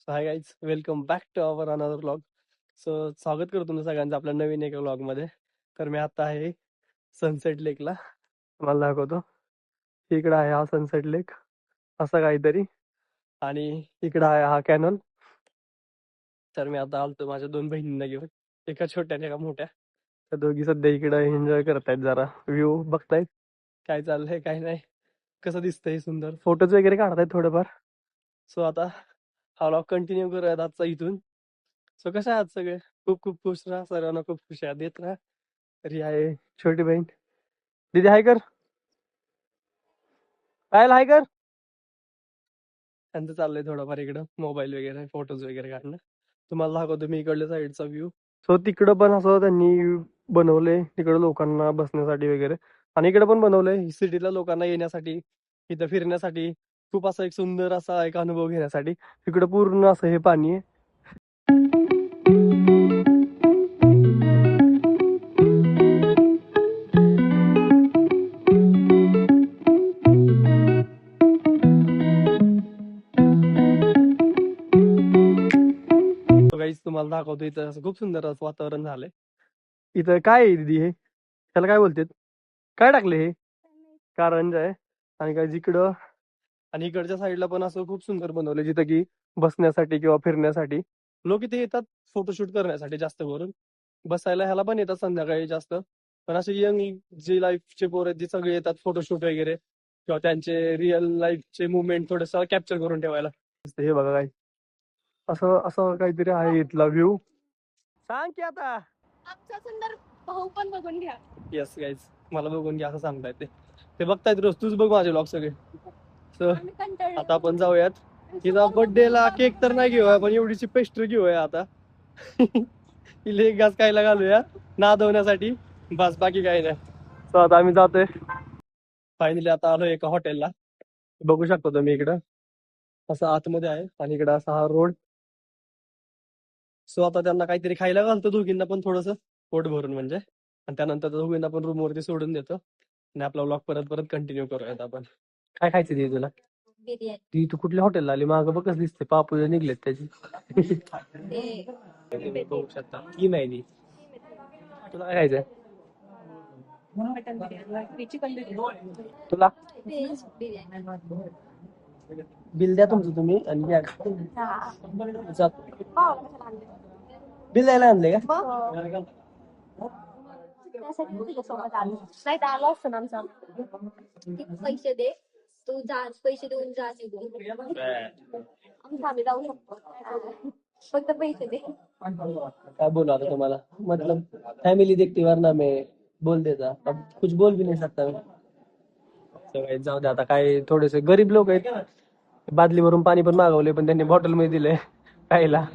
High guys, welcome back to our another vlog. स्वागत करतो तुमचं सगळ्यांचं आपल्या नवीन एका व्लॉग मध्ये. तर मी आता आहे सनसेट लेकला, तुम्हाला दाखवतो. इकडं आहे हा सनसेट लेक असं काहीतरी, आणि इकडं आहे हा कॅनल. तर मी आता आलतो माझ्या दोन बहिणींना घेऊन, एका छोट्या आणि एका मोठ्या. त्या दोघी सध्या इकडं एन्जॉय करतायत, जरा व्ह्यू बघतायत काय चाललंय काय नाही, कसं दिसतंय सुंदर. फोटोज वगैरे काढतायत थोडेफार. सो आता हा व्लॉग कंटिन्यू करूयात आजचा इथून. सो कशा आहात सगळे? खूप खूप खुश राहा, सर्वांना खूप खुश देत राहा. तरी आहे छोटी बहीण दीदी, हाय कर, पायल हाय कर. त्यांचं चाललंय थोडंफार इकडं मोबाईल वगैरे फोटोज वगैरे काढणं. तुम्हाला दाखवतो मी इकडल्या साईडचा व्ह्यू. सो तिकडं पण असं त्यांनी बनवलंय, तिकडं लोकांना बसण्यासाठी वगैरे, आणि इकडे पण बनवलंय सिटीला लोकांना येण्यासाठी, इथं फिरण्यासाठी. खूप असा एक सुंदर असा एक अनुभव घेण्यासाठी. इकडं पूर्ण असं हे पाणी आहे. गाईस तुम्हाला दाखवतो, इथं असं खूप सुंदर असं वातावरण झालंय. इथं काय आहे दीदी, हे त्याला काय बोलतात, काय टाकले हे? कारंजा आहे. आणि काय जिकडं आणि इकडच्या साईडला पण असं खूप सुंदर बनवलं, जिथं की बसण्यासाठी किंवा फिरण्यासाठी लोक इथे येतात, फोटोशूट करण्यासाठी जास्त करून. बसायला ह्याला पण येतात संध्याकाळी जास्त, पण असे यंग जे लाईफचे पोर आहेत, जे सगळे येतात फोटोशूट वगैरे किंवा त्यांचे रिअल लाईफचे मुवमेंट थोडस कॅप्चर करून ठेवायला. हे बघा काय, असं असं काहीतरी आहे इथला व्ह्यू. सांग की आता, आमचा सुंदर भाऊ पण बघून घ्या. येस गाईज, मला बघून घ्या असं सांगतायत ते बघतायत रोज. तूच बघ माझे व्लॉग सगळे. So, आम्ही कंटाळलो. आता आपण जाऊयात. तिचा बर्थडेला केक तर नाही घेऊया, पण एवढीशी पेस्ट्री घेऊया आता. तिला एक घास खायला घालूया नादवण्यासाठी, बस बाकी काही नाही. सो आता आम्ही जातोय फायनली. आता आलोय एका हॉटेलला, बघू शकतो तुम्ही इकडं असं आतमध्ये आहे, आणि इकडं असा हा रोड. सो आता त्यांना काहीतरी खायला घालतो दोघींना पण, थोडस पोट भरून म्हणजे, आणि त्यानंतर दोघींना पण रूम वरती सोडून देतो, आणि आपला व्लॉग परत परत कंटिन्यू करूयात आपण. काय खायचं ते तुला? बिर्याणी. ती तू कुठल्या हॉटेलला आली? मागं बघ कसं दिसते, पापुले निघलेत त्याची. तुम्ही बघू शकता की नाही ती. तुला काय खायचंय? मटन बिर्याणी, चिकन बिर्याणी, तुला व्हेज बिर्याणी. बिल द्या तुमचं तुम्ही, आणि घ्या. जातो. पाव कशाला आणले? बिल द्यायला आणले का? त्यासाठी तुझ्यासोबत आलो. नाही तर आलो असतो ना आमचा. किती पैसे दे, तू जा, पैसे देऊन जा निघून. आम्ही जाऊ शकतो, फक्त पैसे दे. काय बोलू आता तुम्हाला, मतलब फॅमिली देखती वरना मैं बोल देता, अब कुछ बोल भी नाही सकता मैं. जाऊ दे आता, काय थोडेसे गरीब लोक आहेत, बादली भरून पाणी पण मागवले, पण त्यांनी बॉटल मध्ये दिले प्यायला.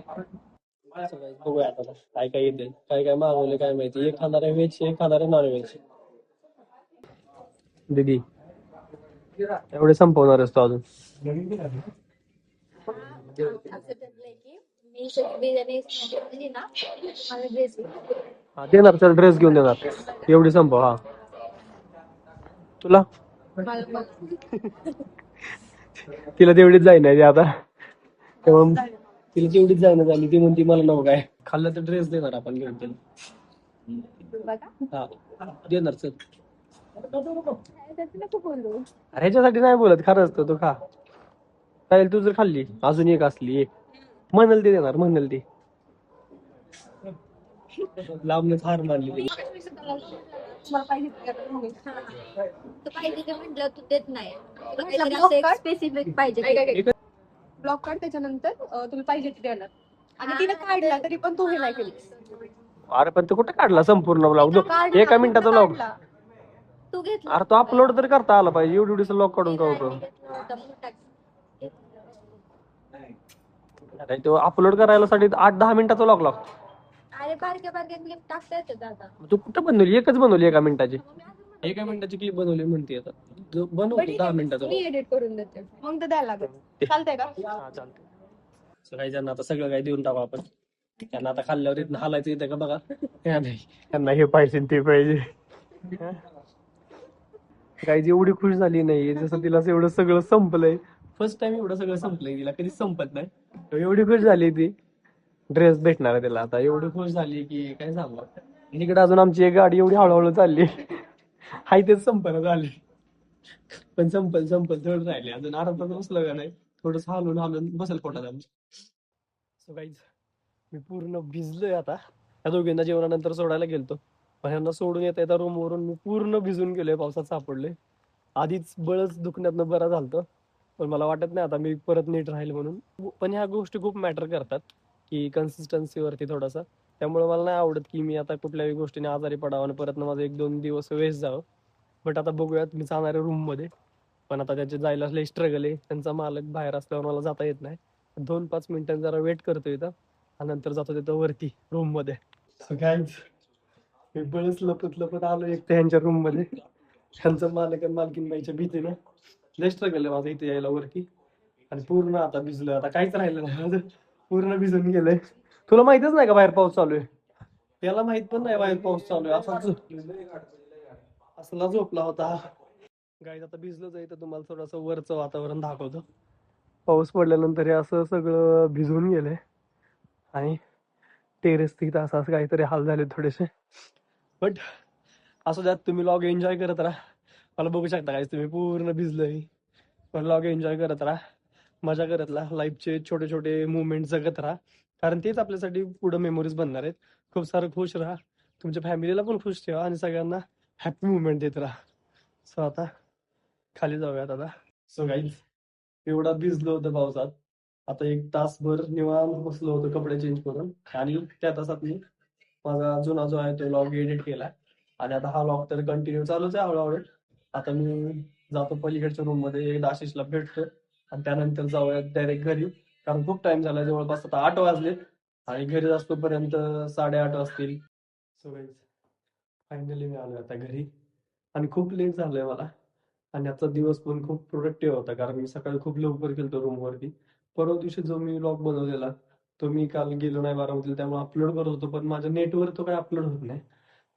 बघूया आता काय काय येते, काय काय मागवले काय माहिती. एक खाणार आहे व्हेज, एक खाणार आहे नॉन व्हेज. दीदी एवढे संपवणार असतो अजून? असं ठरलंय की मी बिर्याणी दिली ना, मला ड्रेस हा देणार, चल ड्रेस घेऊन देणार. एवढी संपव. हा तुला तिला तेवढीच जाईना आता, तेव्हा तिला तेवढीच जाईना झाली. ती म्हणती मला नको, काय खाल्लं तर ड्रेस देणार आपण घेऊन तिला. हा देणार, चल. नको बोलू. ह्याच्यासाठी नाही बोलत, खरं असतं. तू खा, चालेल. तू जर खाल्ली अजून एक असली एक म्हणाल ते देणार, म्हणाल ती. लांबनच हार मारली. मला पाहिजे तू पाहिजे ते म्हटलं तू देत नाही. तुला स्पेसिफिक पाहिजे. ब्लॉक काढ, त्याच्यानंतर तुम्ही पाहिजे ते देणार. आणि तिने काढला तरी पण तू हे नाही केली. अरे पण तू कुठे काढला संपूर्ण ब्लॉग? एका मिनिटाचा ब्लॉग तू घेतला. अरे तो अपलोड तर करता आला पाहिजे. एवढी एवढीचा ब्लॉग काढून का उपयोग? अरे तो अपलोड करायला साठी 8-10 मिनिटाचा ब्लॉग लागतो. अरे बारक्या बारक्या क्लिप टाकता येतात दादा. तू कुठं बनवली? एकच बनवली एका मिनिटाची. एका मिनिटाची क्लिप बनवली म्हणते आता. बनवतो 10 मिनिटाचा. मी एडिट करून देते, मग तर द्यायला लागेल. चालतंय का? हा चालतंय. काही जण आता सगळं काही देऊन टाकू आपण. त्यांना आता खाल्ल्यावर इथं हालायचं येतं का बघा. त्यांना हे पाहिजे ते पाहिजे. काही एवढी खुश झाली नाही, जसं तिला एवढं सगळं संपलंय. फर्स्ट टाइम एवढं सगळं संपलंय तिला, कधीच संपत नाही. एवढी खुश झाली ती, ड्रेस भेटणार आहे त्याला आता, एवढी खुश झाली की काय सांगणार. इकडे अजून आमची एक गाडी एवढी हळूहळू चालली, हाय तेच संपन्न झाली. पण संपल संपल थोडं राहिले अजून, अर्धा तास बसलं का नाही, थोडंसं हालून हालून बसेल पोटात आमच्या. सो गाईज, मी पूर्ण भिजलोय आता. या दोघींना जेवणानंतर सोडायला गेलतो, पण ह्यांना सोडून येता येता रूमवरून मी पूर्ण भिजून गेलोय, पावसात सापडले. आधीच बळच दुखण्यातनं बरा झालतो, पण मला वाटत नाही आता मी परत नीट राहील म्हणून. पण ह्या गोष्टी खूप मॅटर करतात, की कन्सिस्टन्सीवरती थोडासा. त्यामुळे मला नाही आवडत की मी आता कुठल्याही गोष्टीने आजारी पडावं आणि परत माझं 1-2 दिवस वेस्ट जावं. बट आता बघूयात, मी जाणार आहे रूममध्ये. पण आता त्याचे जायला लई स्ट्रगल आहे, त्यांचा मालक बाहेर असल्यावर मला जाता येत नाही. 2-5 मिनिटांनी जरा वेट करतो इथं, आणि नंतर जातो तिथं वरती रूम मध्ये. सो गाईज, मी बळच लपत लपत आलो एक त्यांच्या रूम मध्ये. ह्यांचा मालक आणि मालकीनबाईच्या भीतीनं लय स्ट्रगल आहे माझं इथे यायला वरती. आणि पूर्ण आता भिजलोय, आता काहीच राहिलं नाही माझं, पूर्ण भिजून गेलंय. तुला माहितच नाही का बाहेर पाऊस चालू आहे? याला माहित पण नाही बाहेर पाऊस चालू आहे, असला झोपला होता. गाईज आता भिजलोच आहे, तर तुम्हाला थोडंसं वरचं वातावरण दाखवतो. पाऊस पडल्यानंतर हे असं सगळं भिजून गेलंय, आणि टेरेस तिथं असं असं काहीतरी हाल झाले थोडेसे. बट असं द्यात, तुम्ही लॉग एन्जॉय करत राहा. मला बघू शकता काय, तुम्ही पूर्ण भिजलोय, पण लॉग एन्जॉय करत राहा, मजा करत राहा, लाईफचे छोटे छोटे मुवमेंट जगत राहा, कारण तेच आपल्यासाठी पुढे मेमोरीज बनणार आहेत. खूप सारं खुश राहा, तुमच्या फॅमिलीला पण खुश ठेवा, आणि सगळ्यांना हॅपी मुवमेंट देत राहा. सो आता खाली जाऊयात आता. सो गाईज, एवढा भिजलो होतं पावसात, आता 1 तासभर निवांत बसलो होतो कपडे चेंज करून, आणि त्या तासात मी माझा जुना जो आहे तो लॉग एडिट केला. आणि आता हा लॉग तर कंटिन्यू चालूच आहे हळूहळू. आता मी जातो पलीकडच्या रूम मध्ये, एकदा आशिषला भेटतो, आणि त्यानंतर जाऊया डायरेक्ट घरी, कारण खूप टाइम झाला, जवळपास आता 8 वाजले, आणि घरी असतोपर्यंत 8:30 वाजतील. सो गाईज, फायनली मी आलो आता घरी, आणि खूप लेट झालंय मला. आणि आजचा दिवस पण खूप प्रोडक्टिव्ह होता, कारण मी सकाळी खूप लवकर गेलो रूमवरती. परवा दिवशी जो मी व्लॉग बनवलेला, तो मी काल गेलो नाही बारामतीला, त्यामुळे अपलोड करत होतो, पण माझ्या नेटवर तो काही अपलोड होत नाही.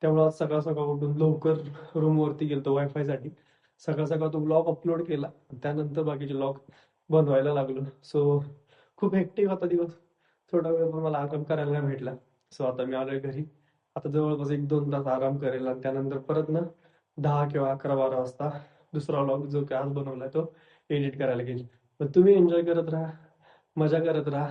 त्यामुळे आज सकाळ सकाळ उठून लवकर रूमवरती गेलो वायफाय साठी. सकाळ सकाळ तो ब्लॉग अपलोड केला, त्यानंतर बाकीचे ब्लॉग बनवायला लागलो. सो खूप हेक्टिक होता दिवस. थोडा वेळ पण मला आराम करायला नाही भेटला. सो आता मी आलोय घरी. आता जवळपास 1-2 तास आराम करेल, आणि त्यानंतर परत ना 10 किंवा 11-12 वाजता दुसरा व्लॉग जो की आज बनवलाय तो एडिट करायला घेईल. पण तुम्ही एन्जॉय करत राहा, मजा करत राहा,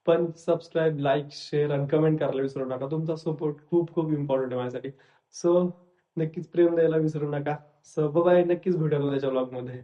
पण सबस्क्राईब, लाईक, शेअर आणि कमेंट करायला विसरू नका. तुमचा सपोर्ट खूप खूप इम्पॉर्टंट आहे माझ्यासाठी. सो नक्कीच प्रेम द्यायला विसरू नका. सो बाय, नक्कीच भेटूया त्याच्या व्लॉग मध्ये.